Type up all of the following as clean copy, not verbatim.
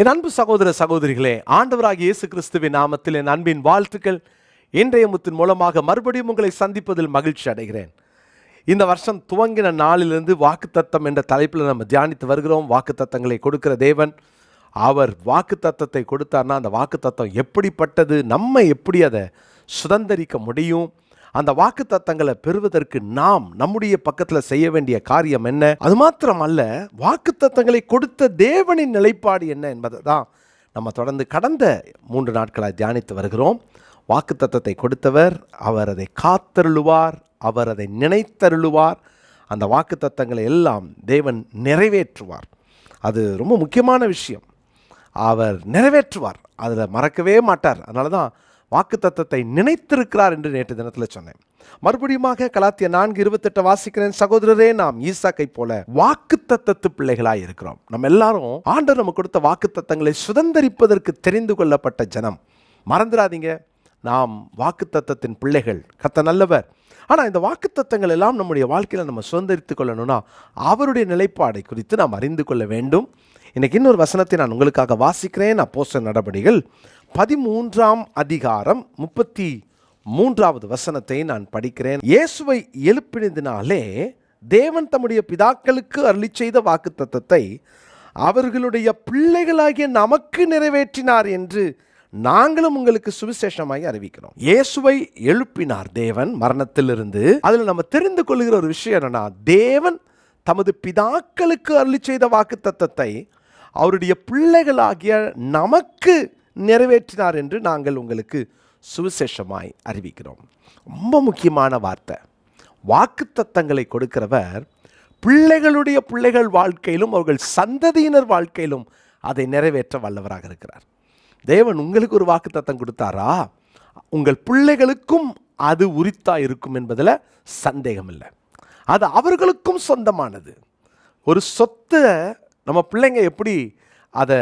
என் அன்பு சகோதர சகோதரிகளே, ஆண்டவராகிய இயேசு கிறிஸ்துவின் நாமத்தில் என் அன்பின் வாழ்த்துக்கள். இன்றைய முத்தின் மூலமாக மறுபடியும் உங்களை சந்திப்பதில் மகிழ்ச்சி அடைகிறேன். இந்த வருஷம் துவங்கின நாளிலிருந்து வாக்குத்தத்தம் என்ற தலைப்பில் நம்ம தியானித்து வருகிறோம். வாக்குத்தத்தங்களை கொடுக்கிற தேவன், அவர் வாக்குத்தத்தத்தை கொடுத்தார்னா அந்த வாக்குத்தத்தம் எப்படிப்பட்டது, நம்ம எப்படி அதை சுதந்திரிக்க முடியும், அந்த வாக்குத்தத்தங்களை பெறுவதற்கு நாம் நம்முடைய பக்கத்தில் செய்ய வேண்டிய காரியம் என்ன, அது மாத்திரம் அல்ல வாக்குத்தத்தங்களை கொடுத்த தேவனின் நிலைப்பாடு என்ன என்பதை தான் நம்ம தொடர்ந்து கடந்த 3 நாட்களாக தியானித்து வருகிறோம். வாக்குத்தத்தத்தை கொடுத்தவர், அவர் அதை காத்தருளுவார், அவர் அதை நினைத்தருளுவார், அந்த வாக்குத்தத்தங்களை எல்லாம் தேவன் நிறைவேற்றுவார். அது ரொம்ப முக்கியமான விஷயம். அவர் நிறைவேற்றுவார், அதில் மறக்கவே மாட்டார். அதனால தான் வாக்குத்தத்தத்தை நினைத்திருக்கிறார் என்று நேற்று தினத்தில் சொன்னேன். மறுபடியுமாக கலாத்தியர் 4:28 வாசிக்கிறேன். சகோதரரே, நாம் ஈசாக்கை போல வாக்குத்தத்தத்து பிள்ளைகளாய் இருக்கிறோம். நம்ம எல்லாரும் ஆண்டவர் நமக்கு கொடுத்த வாக்குத்தத்தங்களை சுதந்திரிப்பதற்கு தெரிந்து கொள்ளப்பட்ட ஜனம். மறந்துடாதீங்க, நாம் வாக்குத்தத்தத்தின் பிள்ளைகள். கர்த்தர் நல்லவர். ஆனால் இந்த வாக்குத்தத்தங்கள் எல்லாம் நம்முடைய வாழ்க்கையில் நம்ம சுதந்திரித்து கொள்ளணும்னா அவருடைய நிலைப்பாடை குறித்து நாம் அறிந்து கொள்ள வேண்டும். இன்னைக்கு இன்னொரு வசனத்தை நான் உங்களுக்காக வாசிக்கிறேன். அப்போஸ்தலர் நடபடிகள் 13ஆம் அதிகாரம் 33வது வசனத்தை நான் படிக்கிறேன். இயேசுவை எழுப்பினதினாலே தேவன் தம்முடைய பிதாக்களுக்கு அருளிச் செய்த வாக்குத்தத்தத்தை அவர்களுடைய பிள்ளைகளாகிய நமக்கு நிறைவேற்றினார் என்று நாங்களும் உங்களுக்கு சுவிசேஷமாய் அறிவிக்கிறோம். இயேசுவை எழுப்பினார் தேவன் மரணத்திலிருந்து. அதில் நம்ம தெரிந்து கொள்கிற ஒரு விஷயம் என்னன்னா, தேவன் தமது பிதாக்களுக்கு அருளிச் செய்த வாக்குத்தத்தத்தை அவருடைய பிள்ளைகளாகிய நமக்கு நிறைவேற்றினார் என்று நாங்கள் உங்களுக்கு சுவிசேஷமாய் அறிவிக்கிறோம். ரொம்ப முக்கியமான வார்த்தை. வாக்குத்தத்தங்களை கொடுக்கிறவர் பிள்ளைகளுடைய பிள்ளைகள் வாழ்க்கையிலும் அவர்கள் சந்ததியினர் வாழ்க்கையிலும் அதை நிறைவேற்ற வல்லவராக இருக்கிறார். தேவன் உங்களுக்கு ஒரு வாக்குத்தத்தம் கொடுத்தாரா, உங்கள் பிள்ளைகளுக்கும் அது உரித்தா இருக்கும் என்பதில் சந்தேகம் இல்லை. அது அவர்களுக்கும் சொந்தமானது. ஒரு சொத்தை நம்ம பிள்ளைங்க எப்படி அதை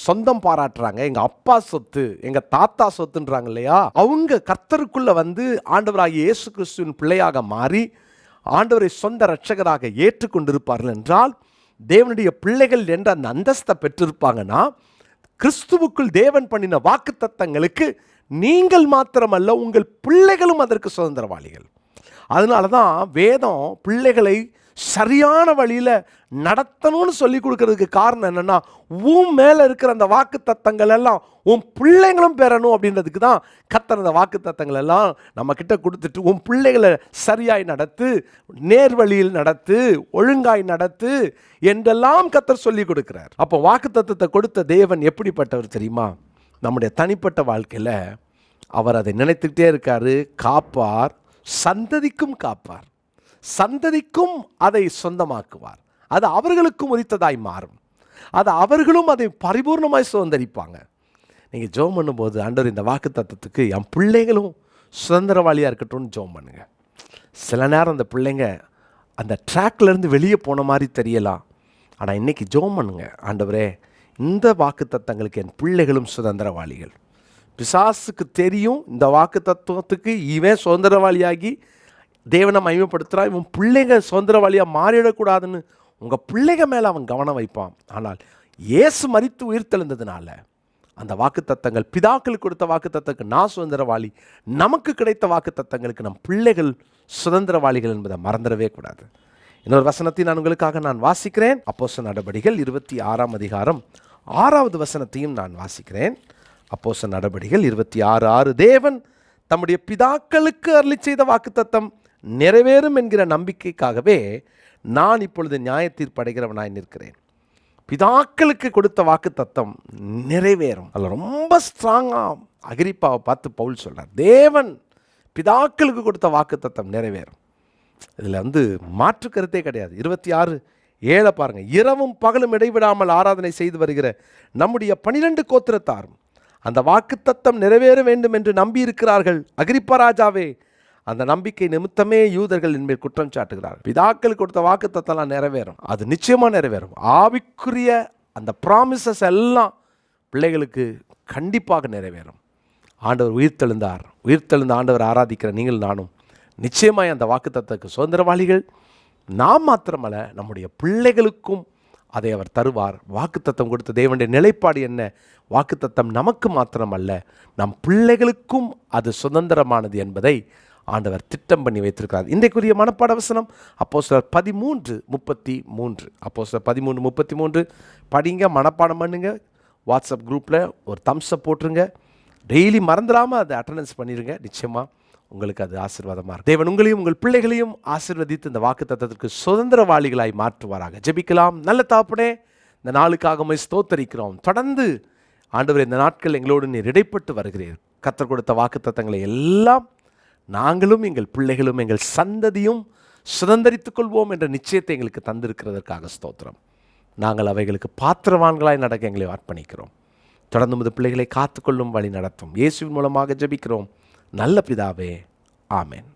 சொந்தம் பாராட்டுறாங்க, எங்கள் அப்பா சொத்து, எங்கள் தாத்தா சொத்துன்றாங்க இல்லையா, அவங்க கர்த்தருக்குள்ளே வந்து ஆண்டவராகிய இயேசு கிறிஸ்துவின் பிள்ளையாக மாறி ஆண்டவரை சொந்த இரட்சகராக ஏற்றுக்கொண்டிருப்பார்கள் என்றால் தேவனுடைய பிள்ளைகள் என்ற அந்த அந்தஸ்தை பெற்றிருப்பாங்கன்னா, கிறிஸ்துவுக்குள் தேவன் பண்ணின வாக்குத்தத்தங்களுக்கு நீங்கள் மாத்திரமல்ல உங்கள் பிள்ளைகளும் அதற்கு சுதந்திரவாளிகள். அதனால தான் வேதம் பிள்ளைகளை சரியான வழியில் நடத்தணும்னு சொல்லி கொடுக்கறதுக்கு காரணம் என்னென்னா, உன் மேலே இருக்கிற அந்த வாக்குத்தத்தங்கள் எல்லாம் உன் பிள்ளைங்களும் பெறணும் அப்படின்றதுக்கு தான் கர்த்தர் அந்த வாக்குத்தத்தங்கள் எல்லாம் நம்ம கிட்ட கொடுத்துட்டு, உன் பிள்ளைகளை சரியாய் நடத்து, நேர்வழியில் நடத்து, ஒழுங்காய் நடத்து என்றெல்லாம் கர்த்தர் சொல்லி கொடுக்கிறார். அப்போ வாக்குத்தத்தத்தை கொடுத்த தேவன் எப்படிப்பட்டவர் தெரியுமா? நம்முடைய தனிப்பட்ட வாழ்க்கையில் அவர் அதை நினைத்துக்கிட்டே இருக்காரு. காப்பார், சந்ததிக்கும் காப்பார், சந்ததிக்கும் அதை சொந்தமாக்குவார். அது அவர்களுக்கும் உரித்ததாய் மாறும். அது அவர்களும் அதை பரிபூர்ணமாய் சுதந்திரிப்பாங்க. நீங்கள் ஜெபம் பண்ணும்போது, ஆண்டவர் இந்த வாக்கு தத்தத்துக்கு என் பிள்ளைகளும் சுதந்திரவாளியாக இருக்கட்டும்னு ஜெபம் பண்ணுங்க. சில நேரம் அந்த பிள்ளைங்க அந்த ட்ராக்லேருந்து வெளியே போன மாதிரி தெரியலாம். ஆனால் இன்றைக்கி ஜெபம் பண்ணுங்க, ஆண்டவரே இந்த வாக்கு தத்தங்களுக்கு என் பிள்ளைகளும் சுதந்திரவாளிகள். பிசாசுக்கு தெரியும் இந்த வாக்கு தத்துவத்துக்கு இவன் சுதந்திரவாளியாகி தேவனை மகிமைப்படுத்துகிறான், இவன் பிள்ளைங்க சுதந்திரவாளியாக மாறிடக்கூடாதுன்னு உங்கள் பிள்ளைங்க மேலே அவன் கவனம் வைப்பான். ஆனால் இயேசு மரித்து உயிர்த்தெழுந்ததுனால அந்த வாக்குத்தத்தங்கள், பிதாக்களுக்கு கொடுத்த வாக்குத்தத்தங்களுக்கு நான் சுதந்திரவாளி, நமக்கு கிடைத்த வாக்குத்தத்தங்களுக்கு நம் பிள்ளைகள் சுதந்திரவாளிகள் என்பதை மறந்துடவே கூடாது. இன்னொரு வசனத்தை நான் உங்களுக்காக வாசிக்கிறேன். அப்போஸ்தலர் நடபடிகள் 26ஆம் அதிகாரம் 6வது வசனத்தையும் நான் வாசிக்கிறேன். அப்போஸ்தலர் நடபடிகள் 26:6, தேவன் தம்முடைய பிதாக்களுக்கு அருளிச் செய்த வாக்குத்தத்தம் நிறைவேறும் என்கிற நம்பிக்கைக்காகவே நான் இப்பொழுது நியாய தீர்ப்படைகிறவனாய் நிற்கிறேன். பிதாக்களுக்கு கொடுத்த வாக்குத்தத்தம் நிறைவேறும். அதில் ரொம்ப ஸ்ட்ராங்காக அகிரிப்பாவை பார்த்து பவுல் சொல்றார், தேவன் பிதாக்களுக்கு கொடுத்த வாக்குத்தத்தம் நிறைவேறும். இதில் மாற்று கருத்தே கிடையாது. 26:7 பாருங்க. இரவும் பகலும் இடைவிடாமல் ஆராதனை செய்து வருகிற நம்முடைய 12 கோத்திரத்தாரும் அந்த வாக்குத்தத்தம் நிறைவேற வேண்டும் என்று நம்பி இருக்கிறார்கள். அகிரிப்பா ராஜாவே, அந்த நம்பிக்கை நிமித்தமே யூதர்கள் என்மேல் குற்றம் சாட்டுகிறார்கள். பிதாக்கள் கொடுத்த வாக்குத்தத்தம்லாம் நிறைவேறும், அது நிச்சயமாக நிறைவேறும். ஆவிக்குரிய அந்த ப்ராமிசஸ் எல்லாம் பிள்ளைகளுக்கு கண்டிப்பாக நிறைவேறும். ஆண்டவர் உயிர்த்தெழுந்தார். உயிர்த்தெழுந்த ஆண்டவர் ஆராதிக்கிற நீங்கள் நானும் நிச்சயமாய் அந்த வாக்குத்தத்தத்துக்கு சுதந்திரவாளிகள். நாம் மாத்திரமல்ல, நம்முடைய பிள்ளைகளுக்கும் அதை அவர் தருவார். வாக்குத்தத்தம் கொடுத்த தேவனுடைய நிலைப்பாடு என்ன? வாக்குத்தத்தம் நமக்கு மாத்திரமல்ல, நம் பிள்ளைகளுக்கும் அது சுதந்திரமானது என்பதை ஆண்டவர் திட்டம் பண்ணி வைத்திருக்கிறார். இன்றைக்குரிய மனப்பாட வசனம் அப்போஸ்தலர் 13:33. அப்போஸ்தலர் 13:33 படிங்க, மனப்பாடம் பண்ணுங்க. வாட்ஸ்அப் குரூப்பில் ஒரு தம்ஸ்அப் போட்டுருங்க. டெய்லி மறந்துடாமல் அதை அட்டண்டன்ஸ் பண்ணிடுங்க. நிச்சயமாக உங்களுக்கு அது ஆசீர்வாதமாக இருக்கும். தேவன் உங்களையும் உங்கள் பிள்ளைகளையும் ஆசீர்வதித்து இந்த வாக்குத்தத்தத்திற்கு சுதந்திரவாளிகளாய் மாற்றுவாராக. ஜெபிக்கலாம். நல்ல தகப்பனே, இந்த நாளுக்காக உம்மை ஸ்தோத்தரிக்கிறோம். தொடர்ந்து ஆண்டவரே, இந்த நாட்கள் எங்களோடு நீர் இடைப்பட்டு வருகிறீர். கர்த்தர் கொடுத்த வாக்குத்தத்தங்களை எல்லாம் நாங்களும் எங்கள் பிள்ளைகளும் எங்கள் சந்ததியும் சுதந்திரித்துக் கொள்வோம் என்ற நிச்சயத்தை எங்களுக்கு தந்திருக்கிறதற்காக ஸ்தோத்திரம். நாங்கள் அவைகளுக்கு பாத்திரவான்களாய் நடக்க எங்களை அர்ப்பணிக்கிறோம். தொடர்ந்து உமது பிள்ளைகளை காத்துக்கொள்ளும், வழி நடத்தும். இயேசுவின் மூலமாக ஜெபிக்கிறோம் நல்ல பிதாவே, ஆமென்.